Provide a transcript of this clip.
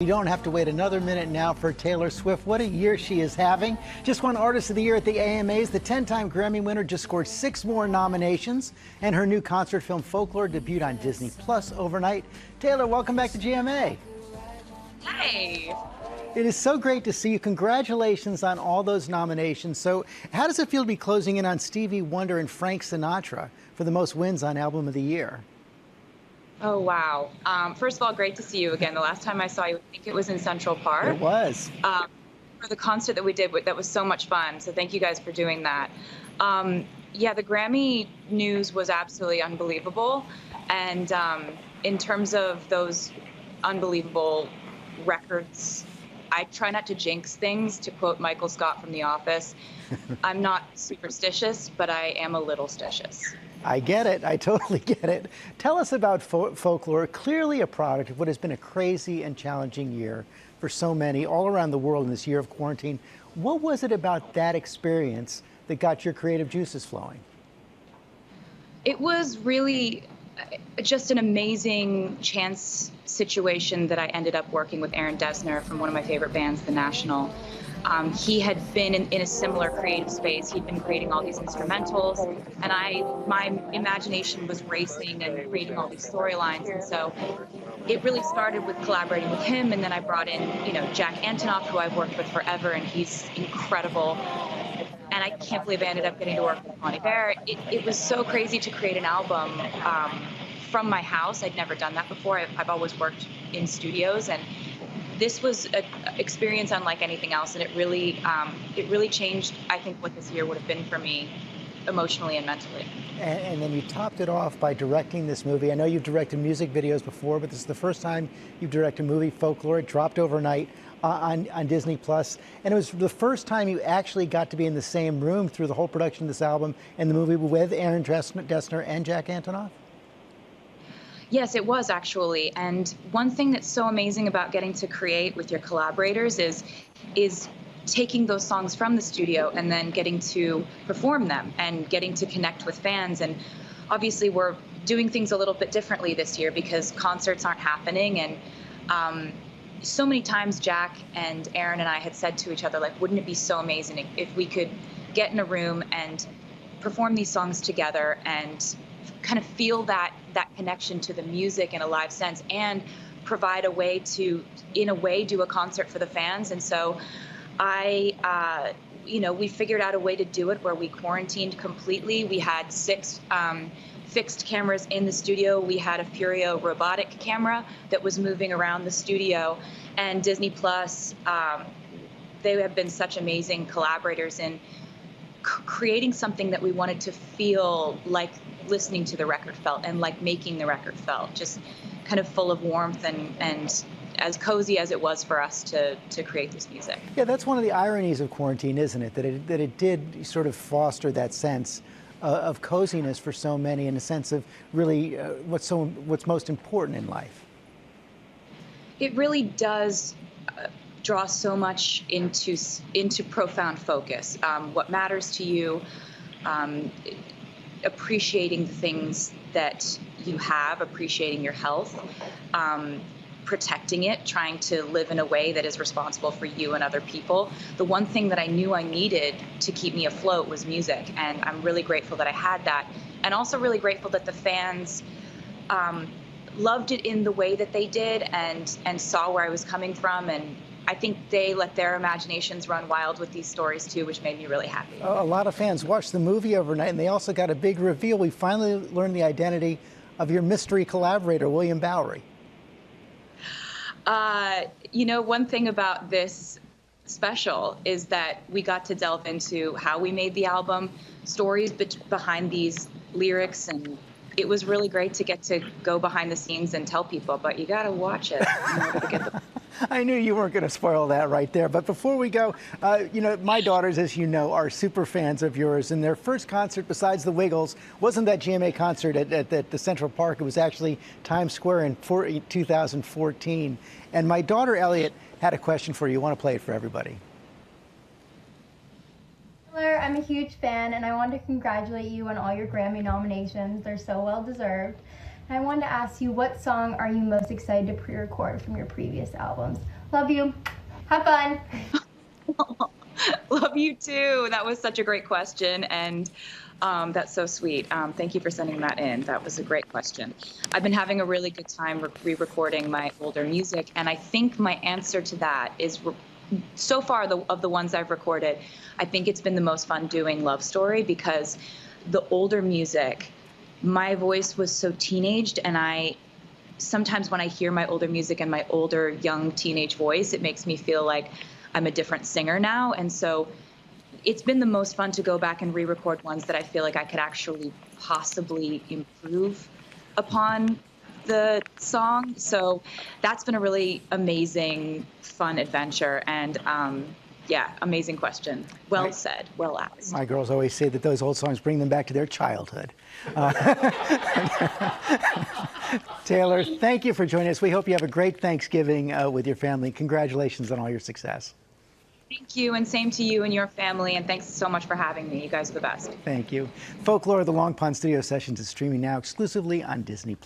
You don't have to wait another minute now for Taylor Swift. What a year she is having. Just won Artist of the Year at the AMAs. The 10-time Grammy winner just scored 6 more nominations, and her new concert film Folklore debuted on Disney Plus overnight. Taylor, welcome back to GMA. Hey. It is so great to see you. Congratulations on all those nominations. So how does it feel to be closing in on Stevie Wonder and Frank Sinatra for the most wins on Album of the Year? Oh, wow. First of all, great to see you again. The last time I saw you, I think it was in Central Park. It was. For the concert that we did, that was so much fun. So thank you guys for doing that. Yeah, the Grammy news was absolutely unbelievable. And in terms of those unbelievable records, I try not to jinx things, to quote Michael Scott from The Office. I'm not superstitious, but I am a little stitious. I get it. I totally get it. Tell us about Folklore, clearly a product of what has been a crazy and challenging year for so many all around the world in this year of quarantine. What was it about that experience that got your creative juices flowing? It was really just an amazing chance situation that I ended up working with Aaron Dessner from one of my favorite bands, The National. He had been in a similar creative space. He'd been creating all these instrumentals, and my imagination was racing and creating all these storylines. And so it really started with collaborating with him, and then I brought in, Jack Antonoff, who I've worked with forever, and he's incredible. And I can't believe I ended up getting to work with Bonnie Bear. It was so crazy to create an album from my house. I'd never done that before. I've always worked in studios, and this was an experience unlike anything else, and it really changed, I think, what this year would have been for me emotionally and mentally. And then you topped it off by directing this movie. I know you've directed music videos before, but this is the first time you've directed a movie, Folklore. It dropped overnight on Disney Plus, and it was the first time you actually got to be in the same room through the whole production of this album and the movie with Aaron Dessner and Jack Antonoff. Yes, it was actually. And one thing that's so amazing about getting to create with your collaborators is taking those songs from the studio and then getting to perform them and getting to connect with fans. And obviously we're doing things a little bit differently this year because concerts aren't happening. And so many times Jack and Aaron and I had said to each other, like, wouldn't it be so amazing if we could get in a room and perform these songs together and kind of feel that connection to the music in a live sense and provide a way to, in a way, do a concert for the fans. And so we figured out a way to do it where we quarantined completely. We had 6 fixed cameras in the studio. We had a Furio robotic camera that was moving around the studio, and Disney Plus, they have been such amazing collaborators in creating something that we wanted to feel like listening to the record felt and like making the record felt, just kind of full of warmth and as cozy as it was for us to create this music. Yeah, that's one of the ironies of quarantine, isn't it? That it did sort of foster that sense of coziness for so many, in a sense of really what's most important in life. It really does draw so much into profound focus. What matters to you, appreciating the things that you have, appreciating your health, protecting it, trying to live in a way that is responsible for you and other people. The one thing that I knew I needed to keep me afloat was music, and I'm really grateful that I had that, and also really grateful that the fans loved it in the way that they did and saw where I was coming from, and I think they let their imaginations run wild with these stories too, which made me really happy. A lot of fans watched the movie overnight, and they also got a big reveal. We finally learned the identity of your mystery collaborator, William Bowery. One thing about this special is that we got to delve into how we made the album, stories behind these lyrics, and it was really great to get to go behind the scenes and tell people, but you got to watch it in order to get the... I knew you weren't going to spoil that right there. But before we go, my daughters, as you know, are super fans of yours. And their first concert, besides the Wiggles, wasn't that GMA concert at the Central Park. It was actually Times Square in 2014. And my daughter, Elliot, had a question for you. You want to play it for everybody? Taylor, I'm a huge fan, and I want to congratulate you on all your Grammy nominations. They're so well deserved. And I wanted to ask you, what song are you most excited to pre-record from your previous albums? Love you. Have fun. Love you too. That was such a great question, and that's so sweet. Thank you for sending that in. That was a great question. I've been having a really good time re-recording my older music, and I think my answer to that is, so far of the ones I've recorded, I think it's been the most fun doing Love Story, because the older music, my voice was so teenaged, and sometimes when I hear my older music and my older young teenage voice, it makes me feel like I'm a different singer now. And so it's been the most fun to go back and re-record ones that I feel like I could actually possibly improve upon the song. So that's been a really amazing, fun adventure. And yeah, amazing question. Well said, well asked. My girls always say that those old songs bring them back to their childhood. Taylor, thank you for joining us. We hope you have a great Thanksgiving with your family. Congratulations on all your success. Thank you, and same to you and your family, and thanks so much for having me. You guys are the best. Thank you. Folklore, the Long Pond Studio Sessions is streaming now exclusively on Disney+.